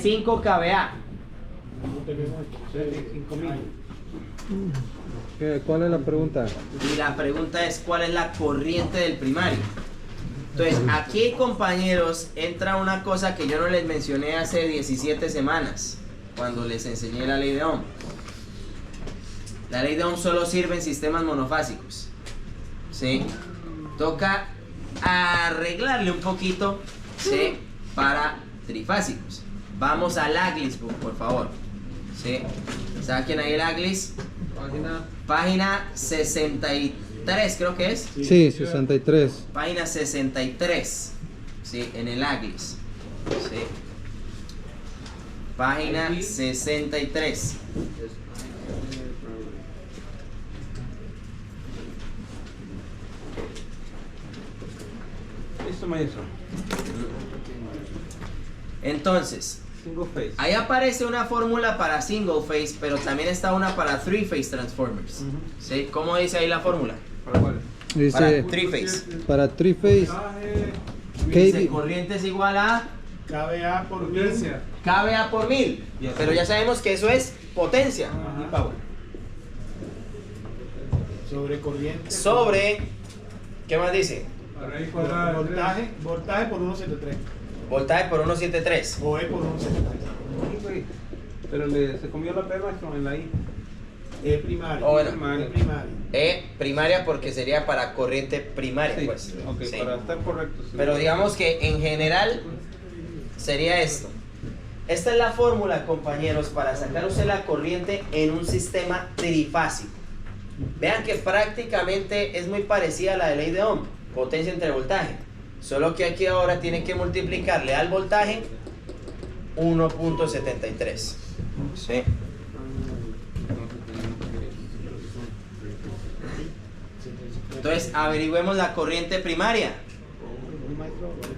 35 kVA. 35.000. ¿Cuál es la pregunta? Y la pregunta es, ¿cuál es la corriente del primario? Entonces, aquí, compañeros, entra una cosa que yo no les mencioné hace 17 semanas, cuando les enseñé la ley de Ohm. La ley de Ohm solo sirve en sistemas monofásicos, ¿sí? Toca arreglarle un poquito, ¿sí? Para trifásicos. Vamos al AGLIS, por favor, ¿sí? ¿Saquen ahí el AGLIS? Página 63, creo que es. Sí, 63. Página 63, ¿sí? En el AGLIS, ¿sí? Página 63. Listo, maestro. Entonces, Single phase. ahí aparece una fórmula para single phase, pero también está una para three phase transformers. ¿Sí? ¿Cómo dice ahí la fórmula? ¿Para cuál? Para Dice, three phase. para three phase, Dice KB, corriente es igual a KVA por potencia. kVA por 1000. Pero ya sabemos que eso es potencia. Y power. Sobre corriente. Sobre, ¿qué más dice? Voltaje por 173. Voltaje por 173. O E por 173. Pero se comió la P, maestro, en la I. E primario. Oh, bueno. E primario. E primaria porque sería para corriente primaria, Sí. pues. Ok, Sí. para estar correcto. Sí. Pero digamos que en general sería esto. Esta es la fórmula, compañeros, para sacar usted la corriente en un sistema trifásico. Vean que prácticamente es muy parecida a la de ley de Ohm, potencia entre voltaje. Solo que aquí ahora tiene que multiplicarle al voltaje 1.73. ¿Sí? Entonces averigüemos la corriente primaria.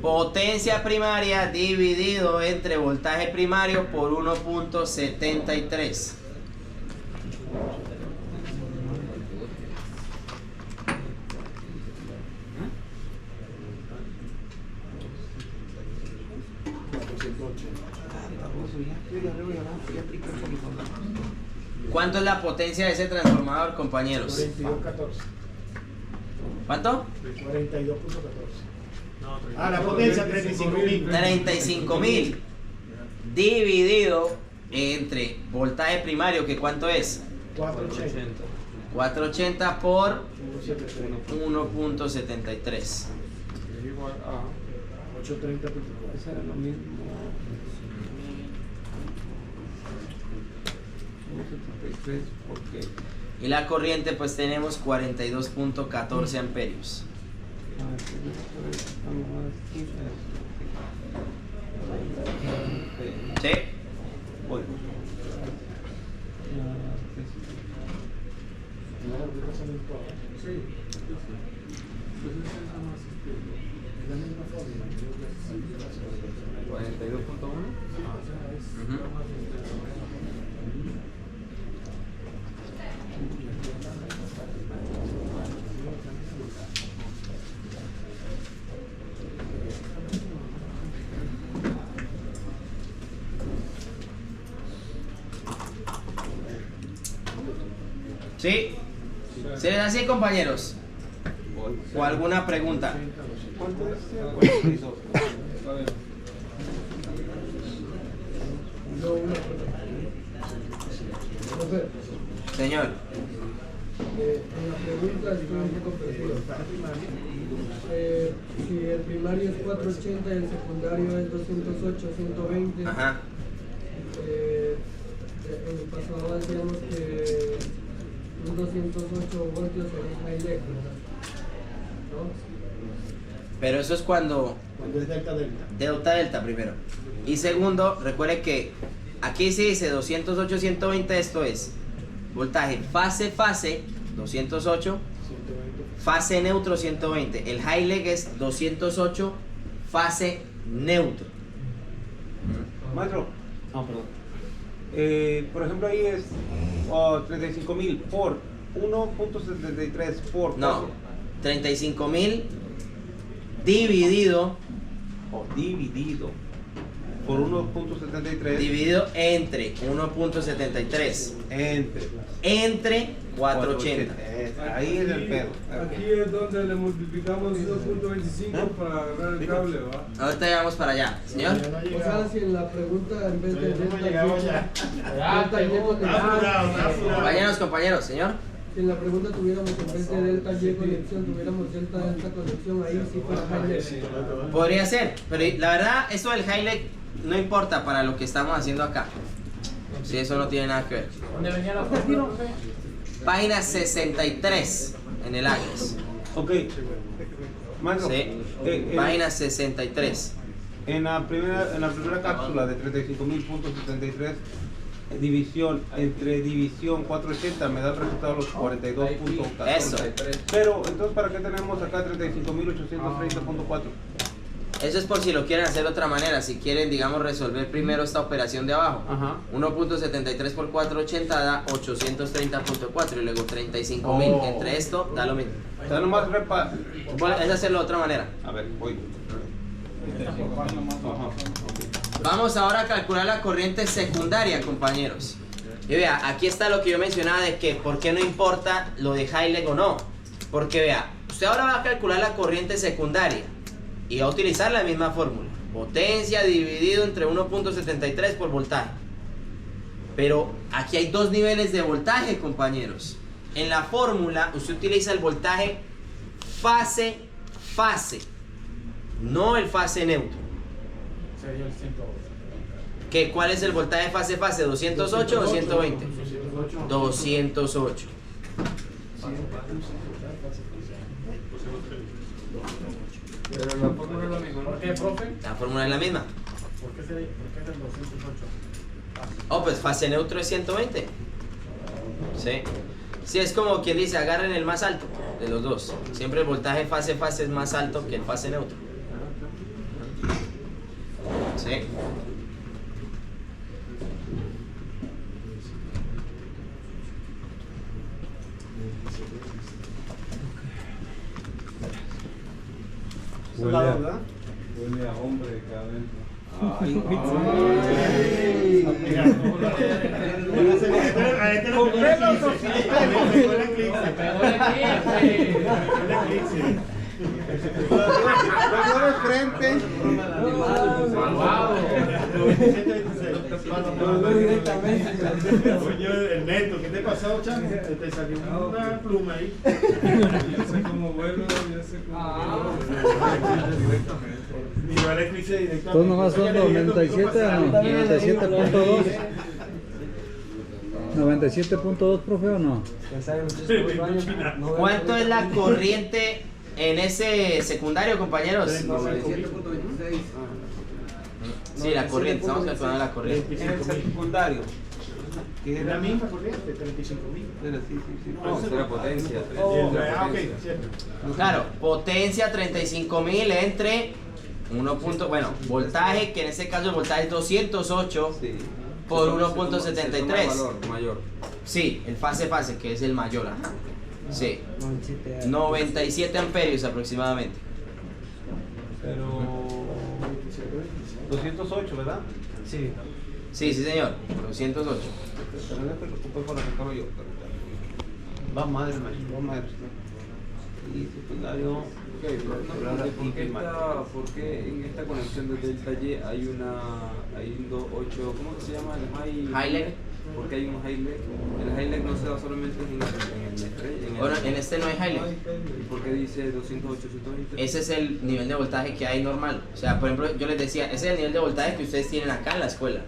Potencia primaria dividido entre voltaje primario por 1.73. ¿Cuánto es la potencia de ese transformador, compañeros? 42.14. ¿Cuánto? 42.14. La potencia 35.000. 35.000 dividido entre voltaje primario, que ¿cuánto es? 480. 480 por 173. 1.73. Es igual a. 830.4. Eso era lo mismo. 1.73 porque. Y la corriente pues tenemos 42.14 amperios. ¿Sí? Bueno. ¿Sí? ¿Se les da así, compañeros? ¿O alguna pregunta? ¿Cuánto es? 42. A ver. Señor. En la pregunta estoy un poco perdido. Si el primario es 480 y el secundario es 208, 120. Ajá. En el pasado decíamos que un 208 voltios en high leg, ¿verdad? ¿No? Pero eso es cuando Cuando es delta. delta primero. Y segundo, recuerde que aquí se dice 208, 120, esto es voltaje fase, 208, 120. fase neutro 120. El high leg es 208, fase neutro. Maestro. Perdón. Por ejemplo, ahí es 35.000 por 1.73 por. No, 35.000 dividido O dividido. por 1.73 dividido entre 1.73 entre 480. Ahí es el pedo. Aquí es donde le multiplicamos 2.25 para agarrar el cable, ¿va? Ahorita llegamos para allá, señor. Ya no ha O sea, llegado. si en la pregunta en vez de Ya no delta llegamos Y, ya. delta Y conexión, Compañeros, compañeros, señor. si en la pregunta tuviéramos en vez de delta Y conexión, tuviéramos delta conexión, ahí sí fuera highlight. Podría ser, pero la verdad, eso del highlight no importa para lo que estamos haciendo acá. Sí, eso no tiene nada que ver. ¿Dónde venía la fórmula? Página 63 en el Agnes. Ok. Maestro, Sí, página 63. en la primera cápsula de 35.000.73, división entre división 480 me da el resultado de los 42.14. Eso. Pero entonces, ¿para qué tenemos acá 35.830.4? Eso es por si lo quieren hacer de otra manera. Si quieren, digamos, resolver primero esta operación de abajo. Ajá. 1.73 por 480 da 830.4 y luego 35.000. Oh. Entre esto da lo mismo. O sea, nomás Es hacerlo de otra manera. A ver, voy. Ajá. Vamos ahora a calcular la corriente secundaria, compañeros. Y vea, aquí está lo que yo mencionaba de que por qué no importa lo de highlight o no. Porque vea, usted ahora va a calcular la corriente secundaria y va a utilizar la misma fórmula. Potencia dividido entre 1.73 por voltaje. Pero aquí hay dos niveles de voltaje, compañeros. En la fórmula usted utiliza el voltaje fase, no el fase neutro. Sería el 108. ¿Cuál es el voltaje fase? ¿208 o 120? 208. Pero la fórmula es la misma. ¿Por qué, profe? La fórmula es la misma. ¿Por qué es el 208? Oh, pues fase neutro es 120. Sí. Sí, es como quien dice, agarren el más alto de los dos. Siempre el voltaje fase es más alto que el fase neutro. Sí. Huele a- Huele a hombre acá adentro. Con pelos o sin Luego de frente. El neto, ¿qué te pasó, Chan? Te salió una pluma ahí. Yo sé cómo vuelo, yo sé cómo Miró el eclipse directamente. Todos nomás son 97 a 97.2. 97.2, profe, ¿o no? ¿Cuánto es la corriente en ese secundario, compañeros? Sí, la corriente, estamos calculando la corriente. En el secundario. Que Es la misma corriente, 35.000. No, será potencia. Ah, ok, cierto. Claro, potencia 35.000 entre 1. Bueno, voltaje, que en este caso el voltaje es 208 por 1.73. Mayor. Sí, el fase, que es el mayor. Ajá. Sí, 97 amperios aproximadamente. Pero 208, ¿verdad? Sí, sí, señor, 208. Pero no te preocupes por arrancarlo yo. Va madre, maestro, va madre. Y secundario. ¿Por qué en esta conexión de delta Y hay un 8, ¿cómo se llama? El Highlight. ¿Por qué hay un highlight? El highlight no se da solamente en el Bueno, en este no hay highlight. ¿Por qué dice 208, 120? Ese es el nivel de voltaje que hay normal. O sea, por ejemplo, yo les decía, ese es el nivel de voltaje que ustedes tienen acá en la escuela.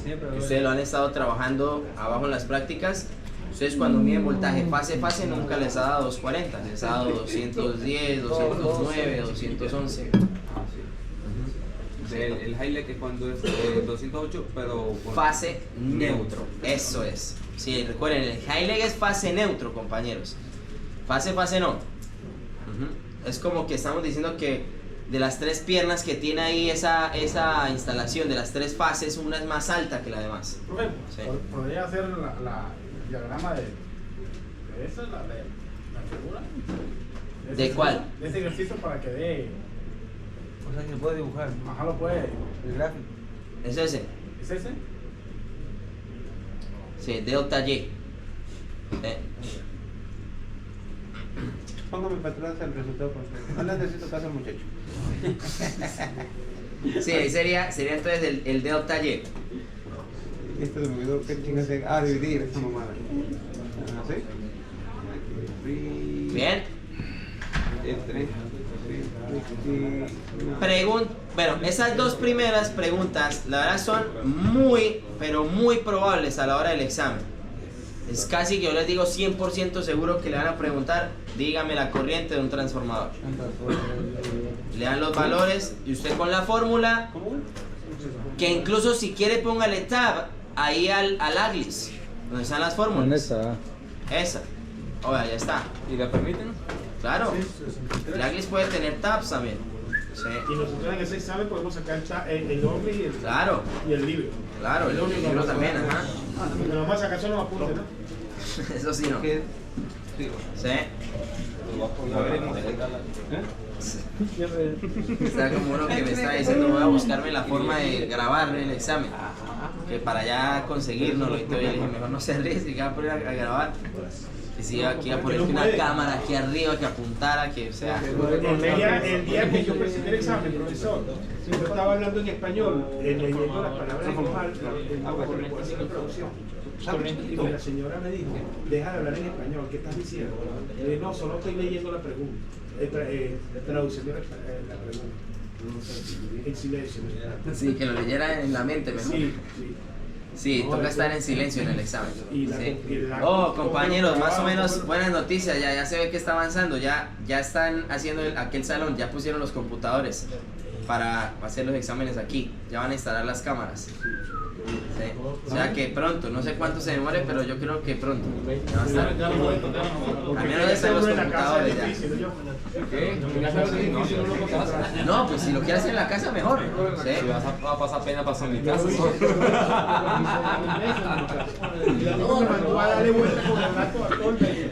Que ustedes lo han estado trabajando abajo en las prácticas. Ustedes cuando miden voltaje fase nunca les ha dado 240, les ha dado 210, 209, 211. Ah, sí. El highlight es cuando es 208, pero con Fase neutro, eso es. Sí, recuerden, el highlight es fase neutro, compañeros. Fase no. Es como que estamos diciendo que de las tres piernas que tiene ahí esa instalación, de las tres fases, una es más alta que la demás. Profe, Sí. ¿podría hacer el diagrama de esa, la figura? ¿De cuál? De ese ejercicio para que dé. O sea, que puede dibujar. Ajá, lo puede. El gráfico. Es ese. ¿Es ese? Sí, delta Y. Póngame para atrás el resultado. No necesito caso al muchacho. Sí, ahí sería entonces el delta Y. Esto se me olvidó. ¿Qué chingas es? Ah, dividir esa mamada. ¿Sí? Bien. Entre. Bueno, esas dos primeras preguntas, la verdad son muy, pero muy probables a la hora del examen. Es casi que yo les digo 100% seguro que le van a preguntar, dígame la corriente de un transformador. Le dan los valores y usted con la fórmula, que incluso si quiere póngale tab ahí al AGLIS, donde están las En fórmulas. esa. Oiga, ya está. ¿Y la permiten? Claro. El AGLIS puede tener tabs también. Sí. Y nosotros en ese examen podemos sacar el OMI Claro, y el libro. claro, el libro también, ajá. Pero vamos a sacar solo los apuntes, ¿no? Eso sí, no. ¿Qué? Sí. Sí. A ver, Está como uno que me está diciendo, voy a buscarme la forma de grabar el examen. Que para ya conseguirnoslo y todo, yo le dije, mejor no se arriesgue, que va a poner a grabar. Que si aquí a poner una cámara aquí arriba, que apuntara, que o sea. El día que yo presenté el examen, profesor, yo estaba hablando en español, leyendo las palabras en voz alta, haciendo traducción. Y la señora me dijo, deja de hablar en español, ¿qué estás diciendo? No, solo estoy leyendo la pregunta, traduciendo la pregunta. En silencio. Sí, que lo leyera en la mente mejor. Sí, sí. Sí, toca estar en silencio en el examen. Y Sí. la- Oh, compañeros, más o menos buenas noticias, ya se ve que está avanzando, ya están haciendo aquel salón, ya pusieron los computadores para hacer los exámenes aquí, ya van a instalar las cámaras. Sí. O sea que pronto, no sé cuánto se demore, pero yo creo que pronto. Ya va a estar. Al menos ya están los computadores ya. ¿Qué? No, pues si lo quieres hacer en la casa, mejor. Sí. Si vas a pasar pena pasar en mi casa. No, me mandó a darle vuelta con el gato a torta y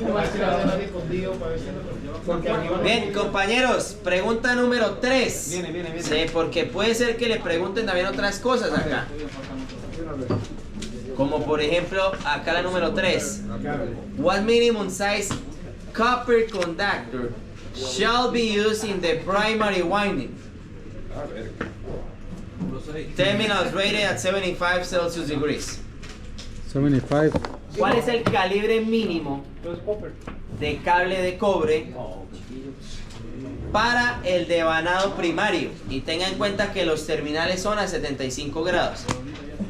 no va a ser a escondido para ver si porque arriba Bien, compañeros, pregunta número 3. Viene. Sí, porque puede ser que le pregunten también otras cosas acá. Como por ejemplo, acá la número 3. What minimum size copper conductor shall be used in the primary winding? Terminals rated at 75 Celsius degrees. 75. ¿Cuál es el calibre mínimo de cable de cobre para el devanado primario? Y tenga en cuenta que los terminales son a 75 grados.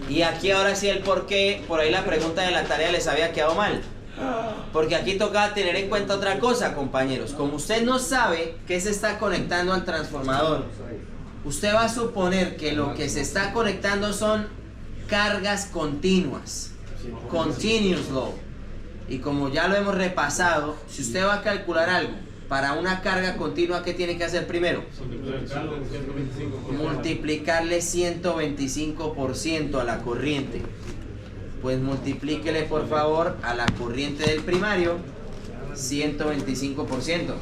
Y aquí ahora sí el por qué, por ahí la pregunta de la tarea les había quedado mal. Porque aquí toca tener en cuenta otra cosa, compañeros. Como usted no sabe qué se está conectando al transformador, usted va a suponer que lo que se está conectando son cargas continuas. Continuous load. Y como ya lo hemos repasado, si usted va a calcular algo para una carga continua, ¿qué tiene que hacer primero? Multiplicarle 125% a la corriente. Pues multiplíquele por favor a la corriente del primario 125%.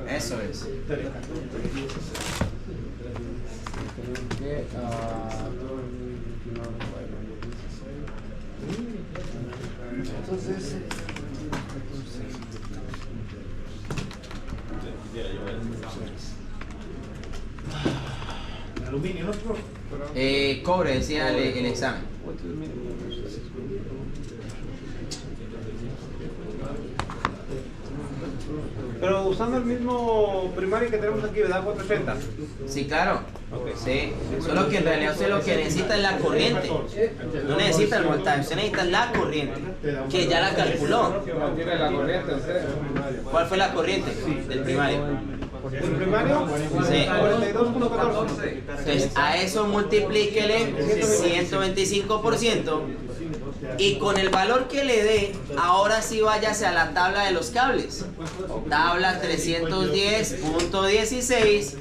Eso es. aluminio, ¿no? Cobre, decía el examen. Pero usando el mismo primario que tenemos aquí, ¿verdad? 480. Sí, claro. Sí. Solo que en realidad usted lo que necesita es la corriente. No necesita el voltaje, usted necesita la corriente, que ya la calculó. ¿Tiene la corriente usted? ¿Cuál fue la corriente del primario? ¿El primario? Sí. 42.14. Entonces, a eso multiplíquele 125% y con el valor que le dé, ahora sí váyase a la tabla de los cables. Tabla 310.16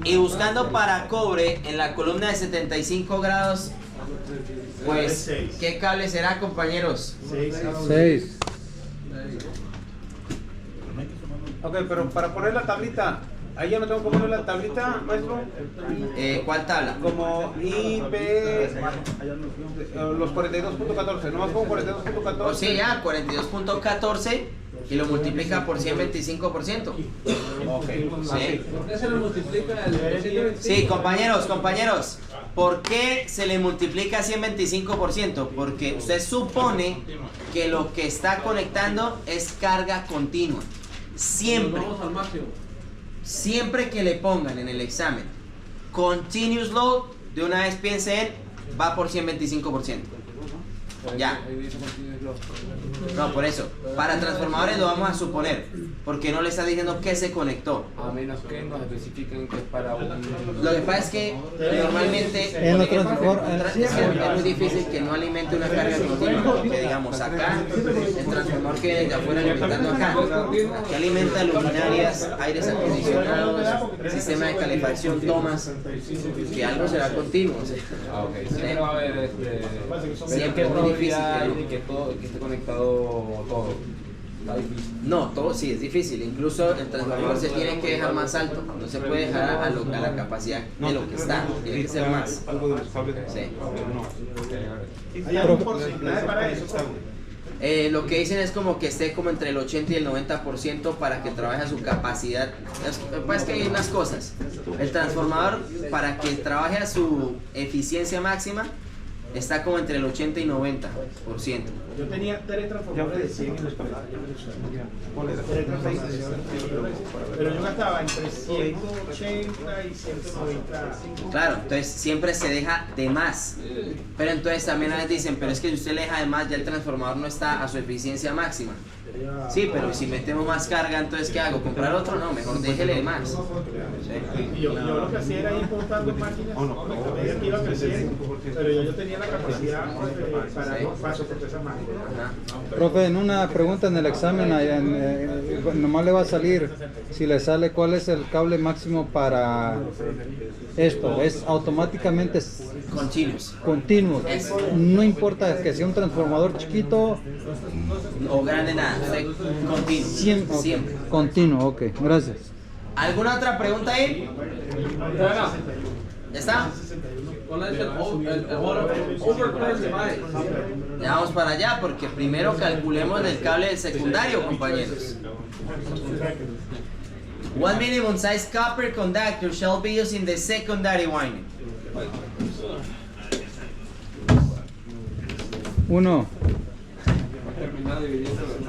y buscando para cobre en la columna de 75 grados, pues, ¿qué cable será, compañeros? 6. Ok, pero para poner la tablita, Ahí ya no tengo que poner la tablita, maestro. ¿Cuál tabla? Como IP, los 42.14, nomás pongo 42.14. O sea, ya, 42.14 y lo multiplica por 125%. Ok, Sí. ¿Por qué se lo multiplica el Sí, compañeros, ¿por qué se le multiplica 125%? Porque usted supone que lo que está conectando es carga continua. Siempre. Vamos al máximo. Siempre que le pongan en el examen continuous load, de una vez piense en va por 125%. Ya. No, por eso. Para transformadores lo vamos a suponer, porque no le está diciendo que se conectó. A menos que nos especifiquen que es para un... Lo que pasa es que normalmente En los es transformadores muy difícil que no alimente una carga continua, porque digamos acá el transformador que desde afuera alimentando acá, que alimenta luminarias, aires acondicionados, sistema de calefacción, tomas, que algo será continuo. O sea, Ah, ok. Siempre va a haber Siempre es muy difícil que esté conectado todo. Está difícil. no, todo sí es difícil, incluso el transformador se tiene que dejar más alto, no se puede dejar a la capacidad de lo que está, tiene que ser más. Algo de los cables. Sí. No. ¿Hay algún porcentaje para eso? Lo que dicen es como que esté como entre el 80 y el 90% para que trabaje a su capacidad. Pues que hay unas cosas. El transformador, para que trabaje a su eficiencia máxima, está como entre el 80 y 90%. Yo tenía 3 transformadores de 100 en la escuela. Tres transformadores. Pero yo gastaba entre 180 y 190. Claro, entonces siempre se deja de más. Pero entonces también a veces dicen, pero es que si usted le deja de más, ya el transformador no está a su eficiencia máxima. Sí, pero si metemos más carga, entonces ¿qué hago? ¿Comprar otro? No, mejor déjele de más. Y yo lo que hacía era ir montando máquinas a medida que iba creciendo, pero yo tenía la capacidad para soportar esas máquinas. Ajá. Profe, en una pregunta en el examen, nomás le va a salir, si le sale cuál es el cable máximo para esto, es automáticamente Continuous. continuo, no importa que sea un transformador chiquito, O grande nada, usted continuo. siempre, Siempre. continuo, ok, gracias. ¿Alguna otra pregunta ahí? ¿Ya está? ¿Cuál es el overcurrent device? Ya vamos para allá porque primero calculemos el cable del secundario, compañeros. One minimum size copper conductor shall be used in the secondary winding. 1, Terminar dividiendo el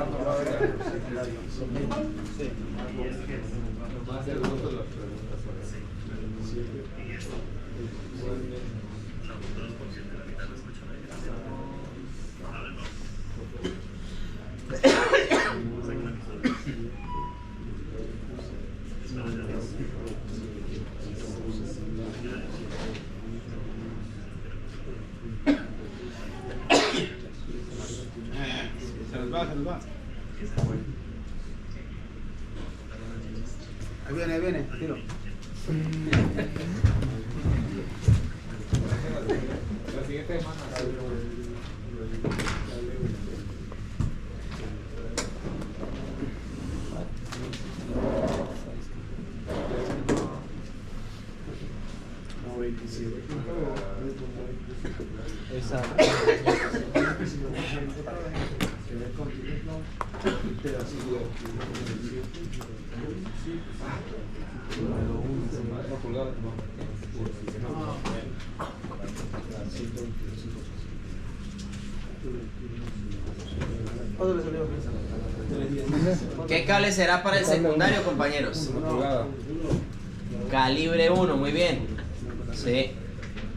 Se les va. Ahí viene, tiro. La siguiente semana. ¿Qué cable será para el secundario, compañeros? Calibre 1, muy bien. Sí.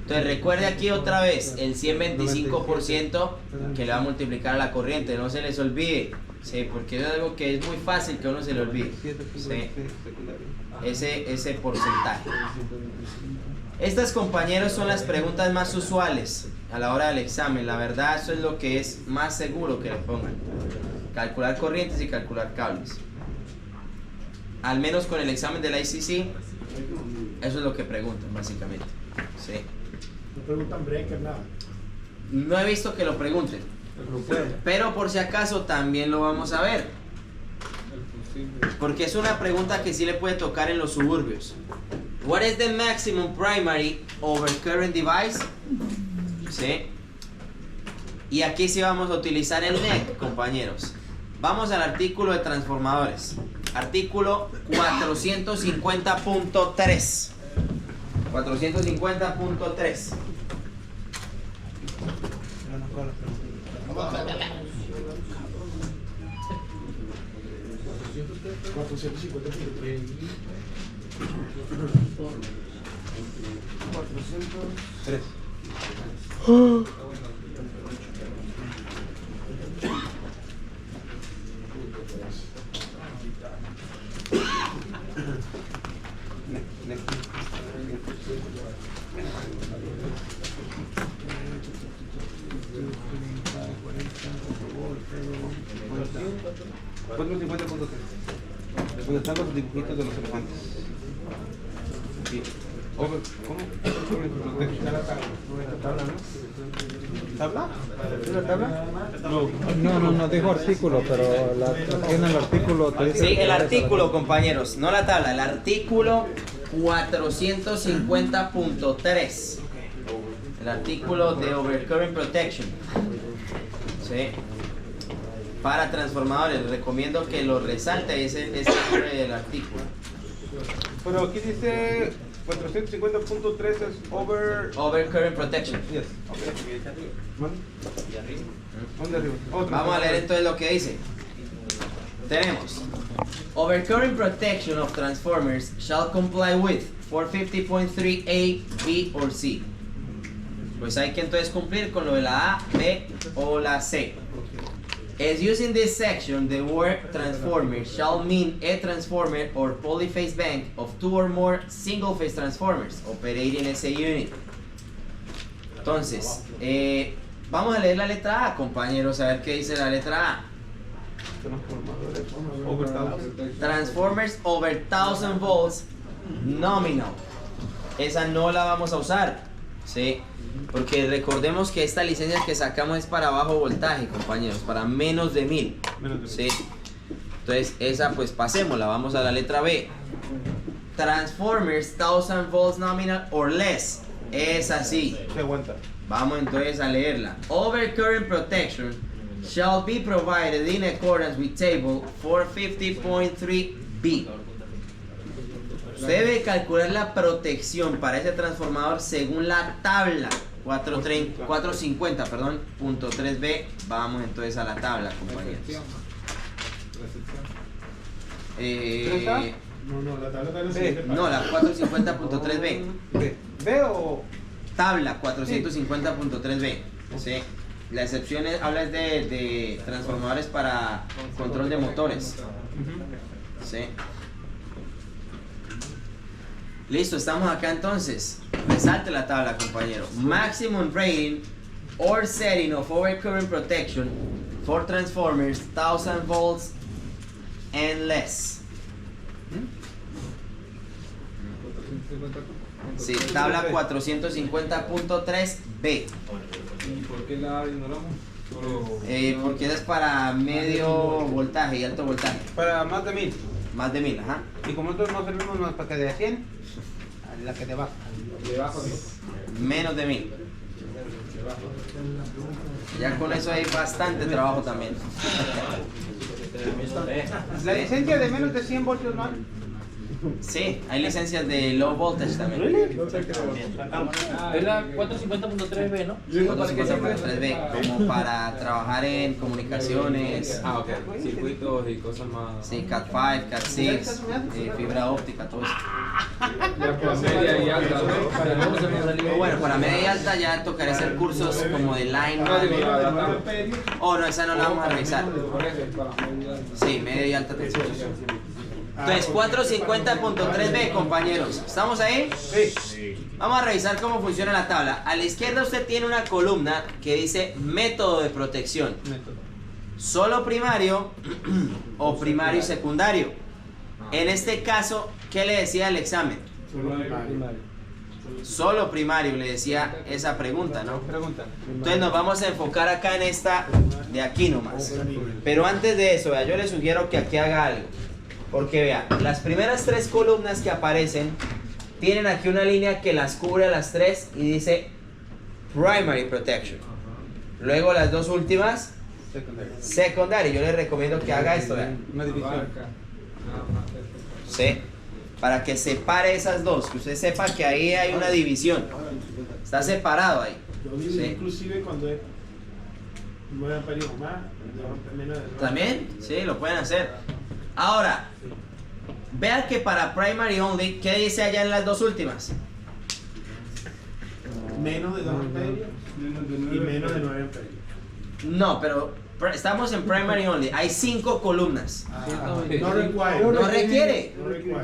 Entonces recuerde aquí otra vez el 125% que le va a multiplicar a la corriente, no se les olvide. Sí, porque es algo que es muy fácil que a uno se le olvide. Sí. Ese porcentaje. Estas, compañeros, son las preguntas más usuales a la hora del examen. La verdad, eso es lo que es más seguro que le pongan. Calcular corrientes y calcular cables. Al menos con el examen de la ICC, eso es lo que preguntan, básicamente. Sí. No preguntan breaker, nada. No he visto que lo pregunten, pero por si acaso también lo vamos a ver. Porque es una pregunta que sí le puede tocar en los suburbios. What is the maximum primary over current device? ¿Sí? Y aquí sí vamos a utilizar el NEC, compañeros. Vamos al artículo de transformadores. Artículo 450.3. 450.3. Tres. Donde están los dibujitos de los elefantes. Sí. ¿Cómo? ¿Tabla? ¿Una tabla? No dijo artículo, pero tiene el artículo. Te dice Sí, el artículo, compañeros, no la tabla, el artículo 450.3. El artículo de Overcurrent Protection. Sí. Para transformadores, recomiendo que lo resalte, ese es el artículo. Pero aquí dice 450.3 es Overcurrent Protection. Yes. ¿Dónde arriba? Otro. Vamos a leer entonces lo que dice. Tenemos Overcurrent protection of transformers shall comply with 450.3A, B or C. Pues hay que entonces cumplir con lo de la A, B o la C. As used in this section, the word transformer shall mean a transformer or polyphase bank of two or more single-phase transformers operating as a unit. Entonces, vamos a leer la letra A, compañeros, a ver qué dice la letra A. Transformers over 1000 volts nominal. Esa no la vamos a usar, ¿sí? Porque recordemos que esta licencia que sacamos es para bajo voltaje, compañeros, para menos de 1000, ¿sí? Entonces esa pues pasémosla, vamos a la letra B. Transformers 1000 volts nominal or less. Es así. Se aguanta. Vamos entonces a leerla. Overcurrent protection shall be provided in accordance with table 450.3b. Usted debe calcular la protección para ese transformador según la tabla 450, perdón, punto 3b. Vamos entonces a la tabla, compañeros. No, la tabla está en el B. siguiente No, la 450.3b. ¿B o...? Tabla 450.3b. ¿Sí? La excepción habla de transformadores para control de motores. ¿Sí? Listo, estamos acá entonces. Resalte la tabla, compañero. Maximum rating or setting of overcurrent protection for transformers 1000 volts and less. Sí, tabla 450.3b. ¿Y por qué la ignoramos? Porque es para medio voltaje y alto voltaje. Para más de 1000. Más de 1000, ajá. Y como nosotros no servimos más para que de 100, la que debajo. Debajo, Menos de 1000. Ya con eso hay bastante trabajo también. La licencia de menos de 100 voltios no hay. Sí, hay licencias de low voltage también. Es la 450.3b, ¿no? 450.3b, como para trabajar en comunicaciones. Ah, ok. Circuitos y cosas más. Sí, Cat 5, Cat 6, fibra óptica, todo eso. Ya para media y alta, ¿no? Para luego se nos salió. Bueno, para media y alta ya tocaré hacer cursos como de line. Oh, no, esa no la vamos a revisar. Sí, media y alta tensión. Entonces, 450.3b, compañeros. ¿Estamos ahí? Sí. Vamos a revisar cómo funciona la tabla. A la izquierda usted tiene una columna que dice método de protección. Solo primario o primario y secundario. En este caso, ¿qué le decía el examen? Solo primario, le decía esa pregunta, ¿no? Pregunta. Entonces nos vamos a enfocar acá en esta de aquí nomás. Pero antes de eso, vea, yo le sugiero que aquí haga algo. Porque vea, las primeras 3 columnas que aparecen tienen aquí una línea que las cubre a las 3 y dice Primary Protection. Luego las 2 últimas, Secondary. Yo les recomiendo que haga esto, vean. Una división. Sí, para que separe esas dos, que usted sepa que ahí hay una división. Está separado ahí. Yo digo Sí. inclusive cuando es 9 amperios o más, menos de 9. También, sí, lo pueden hacer. Ahora, vean que para Primary Only, ¿qué dice allá en las 2 últimas? Menos de 2 amperios y menos de 9 amperios. No, pero estamos en Primary Only. Hay 5 columnas. No requiere. No requiere. No requiere.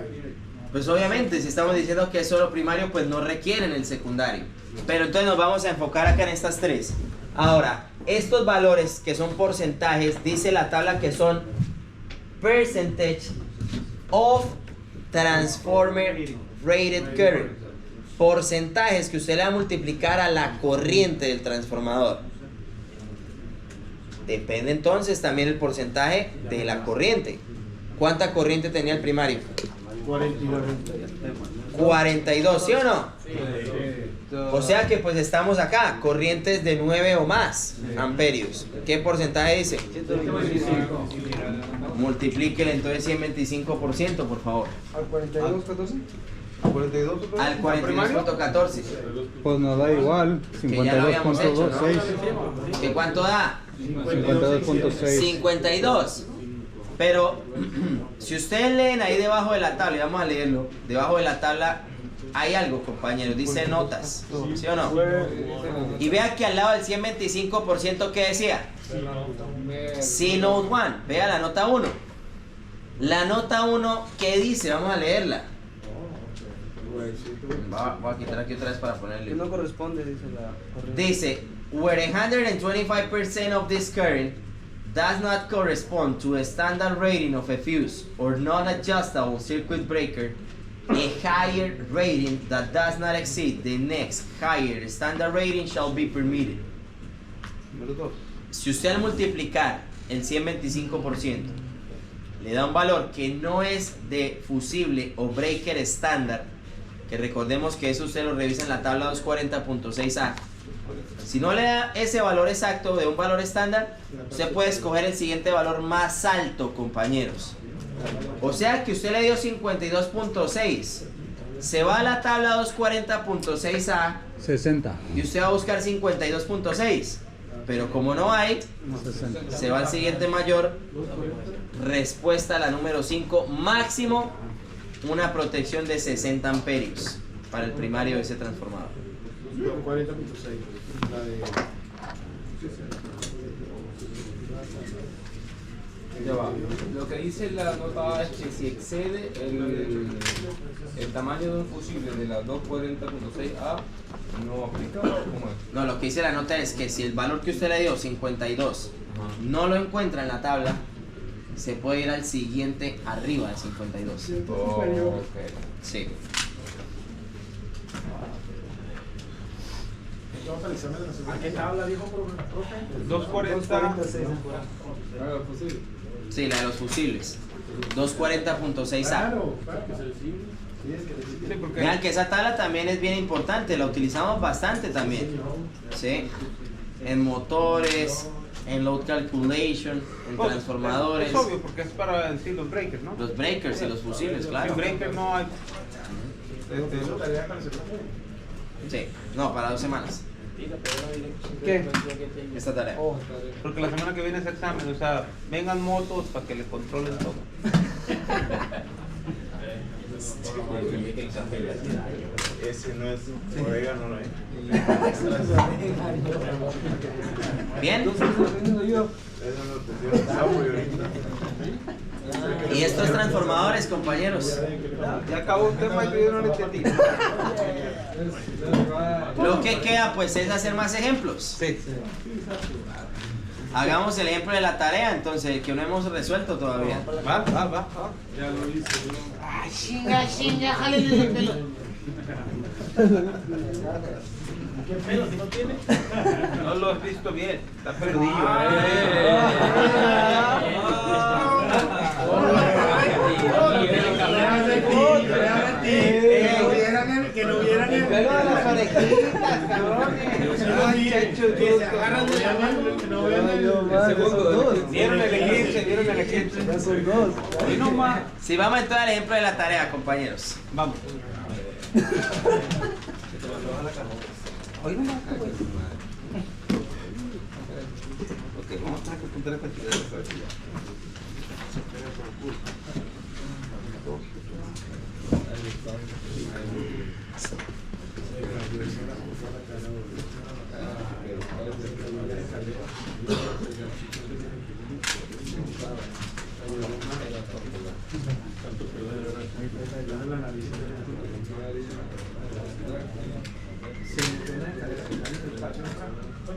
Pues obviamente, si estamos diciendo que es solo primario, pues no requieren el secundario. Pero entonces nos vamos a enfocar acá en estas 3. Ahora, estos valores que son porcentajes, dice la tabla que son percentage of transformer rated current. Porcentajes que usted le va a multiplicar a la corriente del transformador. Depende entonces también el porcentaje de la corriente. ¿Cuánta corriente tenía el primario? 42. 42, ¿sí o no? O sea que pues estamos acá, corrientes de 9 o más amperios. ¿Qué porcentaje dice? Multiplíquele entonces 125%, por favor. ¿Al 42, 14? 42. Al 42.14. Pues nos da igual, Que ya lo habíamos hecho, ¿no? 52.26. ¿Qué cuánto da? 52.6. 52. Pero si ustedes leen ahí debajo de la tabla, y vamos a leerlo, debajo de la tabla hay algo, compañeros, dice notas, ¿sí o no? Y vea que al lado del 125%, ¿qué decía? C-Note 1, vea la nota 1. La nota 1, ¿qué dice? Vamos a leerla. Voy a quitar aquí otra vez para ponerle. No corresponde, dice la corriente. Dice, where 125% of this current does not correspond to a standard rating of a fuse or non-adjustable circuit breaker, a higher rating that does not exceed the next higher standard rating shall be permitted. Número 2. Si usted al multiplicar el 125% le da un valor que no es de fusible o breaker estándar, que recordemos que eso usted lo revisa en la tabla 240.6a. Si no le da ese valor exacto de un valor estándar, usted puede escoger el siguiente valor más alto, compañeros. O sea que usted le dio 52.6. Se va a la tabla 240.6a 60. y usted va a buscar 52.6. Pero como no hay, 60. se va al siguiente mayor. Respuesta a la número 5. Máximo una protección de 60 amperios para el primario de ese transformador. 40.6. La de. Ya va. Lo que dice la nota es que si excede el tamaño de un fusible de la 240.6A, no aplica. ¿Cómo es? No, lo que dice la nota es que si el valor que usted le dio, 52, no lo encuentra en la tabla, se puede ir al siguiente arriba de 52. Ok. Sí. ¿A qué tabla dijo, profe? 240. Sí, la de los fusibles. 240.6A. Claro, que se recibe. Sí, es que recibe. Sí, porque Vean que esa tabla también es bien importante, la utilizamos bastante también. ¿Sí? En motores, en load calculation, en pues, transformadores, Es obvio porque es para en sí los breakers, ¿no? los breakers y los fusibles, claro. Sin breaker no hay. Eso tarea para el secretario. Sí, no, para 2 semanas. ¿Qué? Esta tarea. Porque la semana que viene es examen, o sea, vengan motos para que le controlen todo. Ese no es orégano, no es. Bien. Eso no te dio sabor ahorita. Y estos transformadores, compañeros. Ya acabó usted, Mike, yo no le entendí. Lo que queda pues es hacer más ejemplos. Sí. Hagamos el ejemplo de la tarea entonces, que no hemos resuelto todavía. Va. Ya lo hice. Ay, chinga, jálele el pelo. ¿Qué pelo si no tiene? No lo has visto bien, está perdido. Que no vieran el Pero de las orejitas, cabrones. que se agarran de la mano, que no vean el Vieron el eclipse, vieron el eclipse. Ya son dos. Ahí nomás. Si vamos entonces al ejemplo de la tarea, compañeros. Vamos. Hoy nomás, güey. Ok, vamos a tener que apuntar esta chica.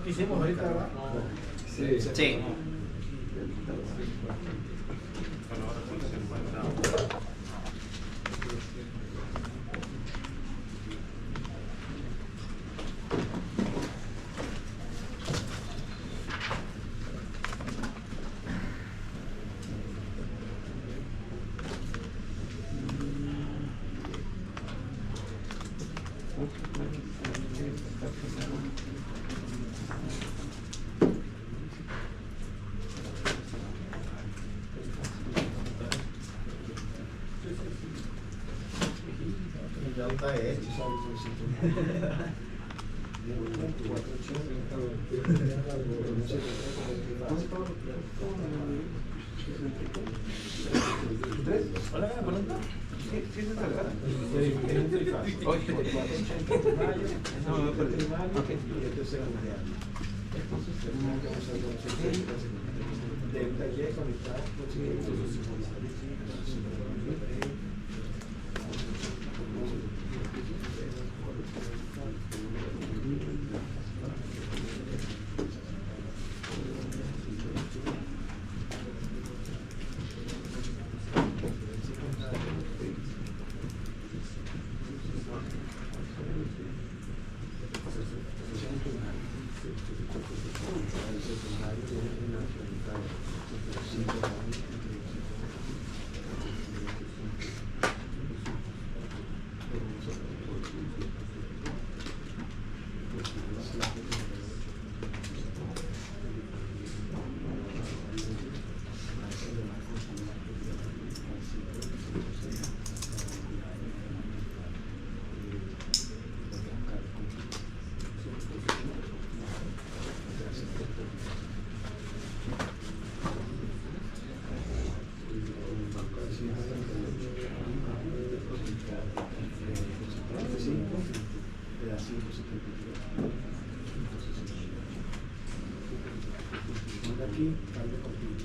¿Qué hicimos ahorita, verdad? Sí. Ya está hecho, aquí, cambio contigo.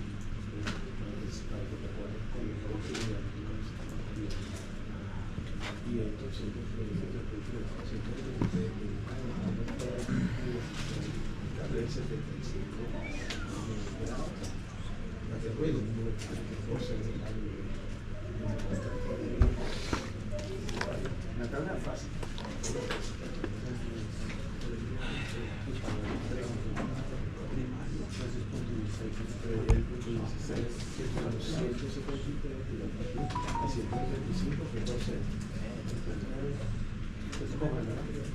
Y entonces, la tabla es fácil.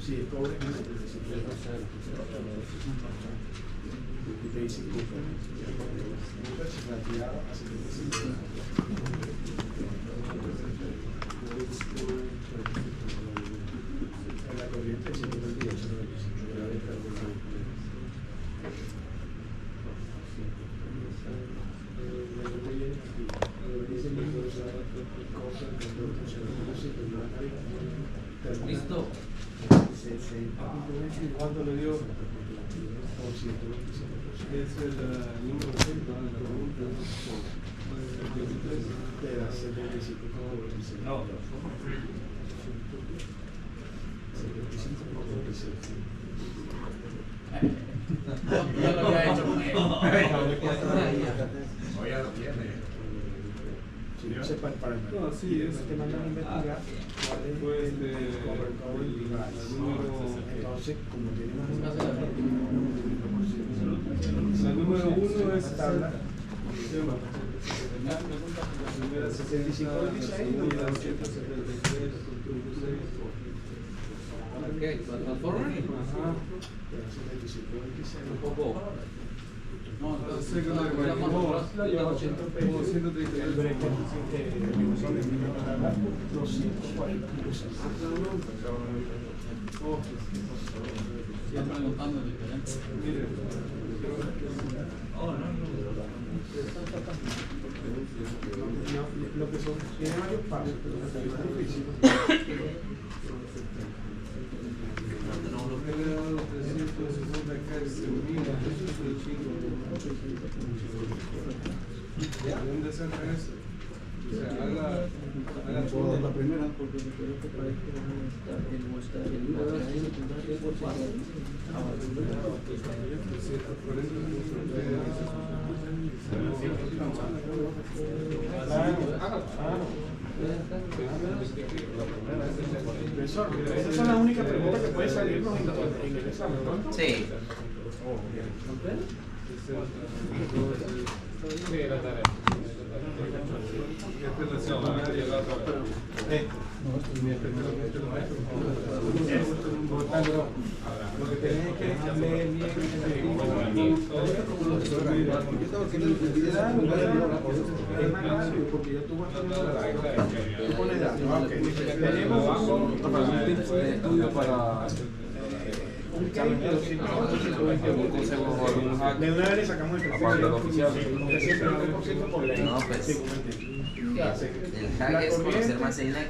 Sí, el cobre es la corriente Listo. ¿Cuánto le dio? Es el número 6 de la pregunta. No. Ya lo había hecho. Hoy ya lo tiene. No, sí, es te mandan a investigar cuál es pues el número. Entonces, como tenemos la número 1 es tabla, ¿Qué? ¿Transformer? Un poco. No, entonces la más atrás, la lleva 80 pesos. 133. Están preguntando diferente. Lo que son, tiene varios pasos, pero la tarifa es difícil. ¿Dónde se hace eso? O sea, haga todo. La primera, porque me creo que parece que Profesor, esa es la única pregunta que puede salirnos en el examen, ¿no? Sí. Sí, la tarea. Lo que tenés es que leer bien porque yo tuve tenemos Estudio para un de una vez le sacamos el aparte del oficial. No, pues. El hack es conocer más el NEC.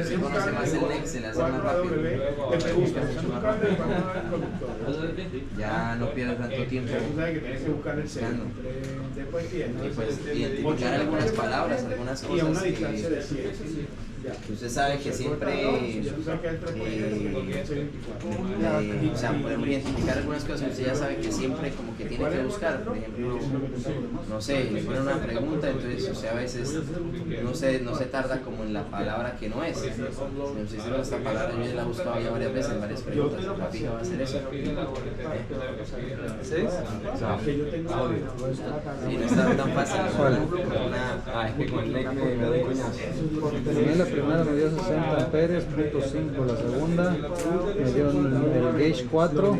Si conoce más el NEC, se le hace más rápido. Ya no pierde tanto tiempo. buscando. Y pues identificar algunas palabras, algunas Y a una cosas distancia de 100. usted sabe que siempre, o sea, podemos identificar algunas cosas que usted ya sabe que siempre como que tiene que buscar. Por ejemplo, no sé, le ponen una pregunta, entonces usted a veces no se tarda como en la palabra que no es. Si usted dice, esta palabra yo ya la he buscado ya varias veces en varias preguntas, la fija va a ser eso. ¿Sí? Sí, no está tan fácil. Es que con el NEC me doy coñazo. La primera me dio 60 amperes, .5 la segunda, me dio el gauge 4,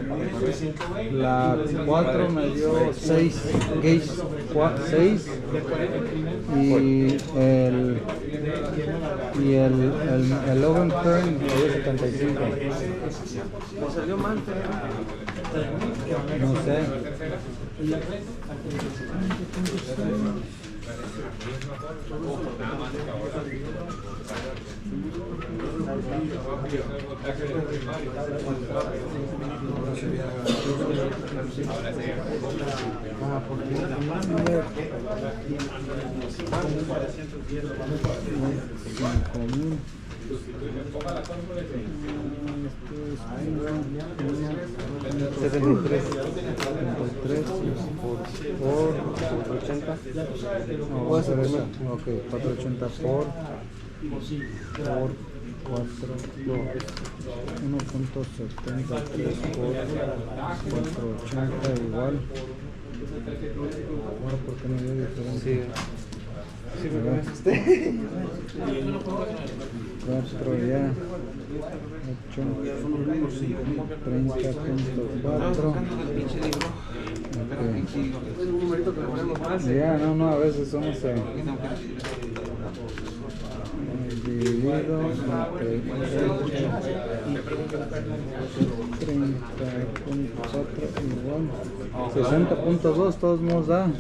la 4 me dio 6 gauge 6 y el oven current me dio 75. No sé. por 80. No, voy a hacer eso. Ok, 480 por 4, no, 1.73 por 480 igual. Ahora, ¿por qué no dio diferencia? Sí, me conociste. 4 ya. 8, 30.4. Ya, no, a veces somos dividido entre 30.4 igual 60.2 todos modos da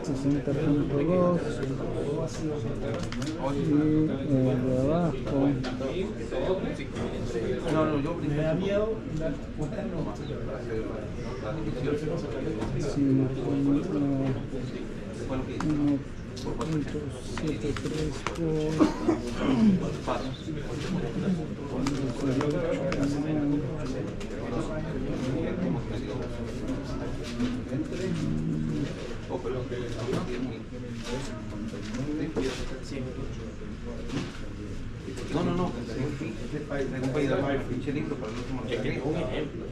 60.2 y el de abajo me da miedo sí, 1.73 No, Este país, es un país de el pinche libro para los Es que es un ejemplo.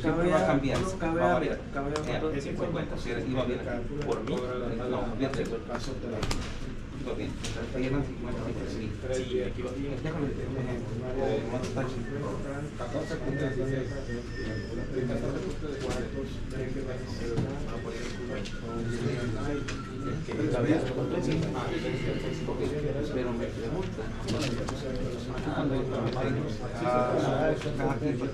Siempre va a cambiar, va a variar. Ese fue cuenta, si iba bien por mí, no, bien seguro. Iba bien, ahí eran 50 sí. Sí, aquí va bien. Déjame un ejemplo. ¿Cuánto está chico? 14, pero me pregunta cuando cada quien pues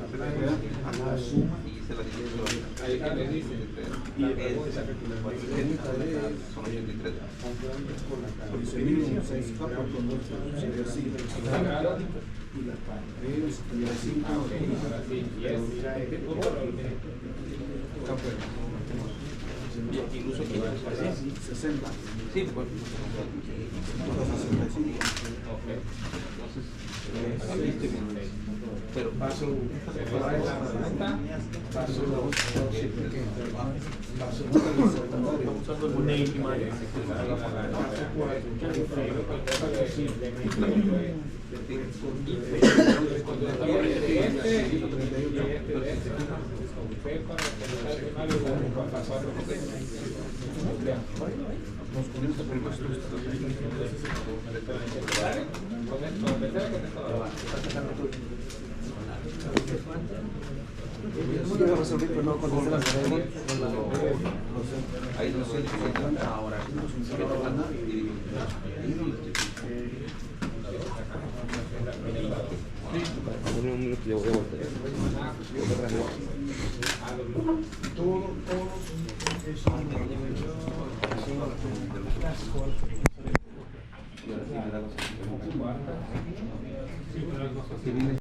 y se la dice son 83 incluso 60 sí pues pero paso hay 250 ahora todo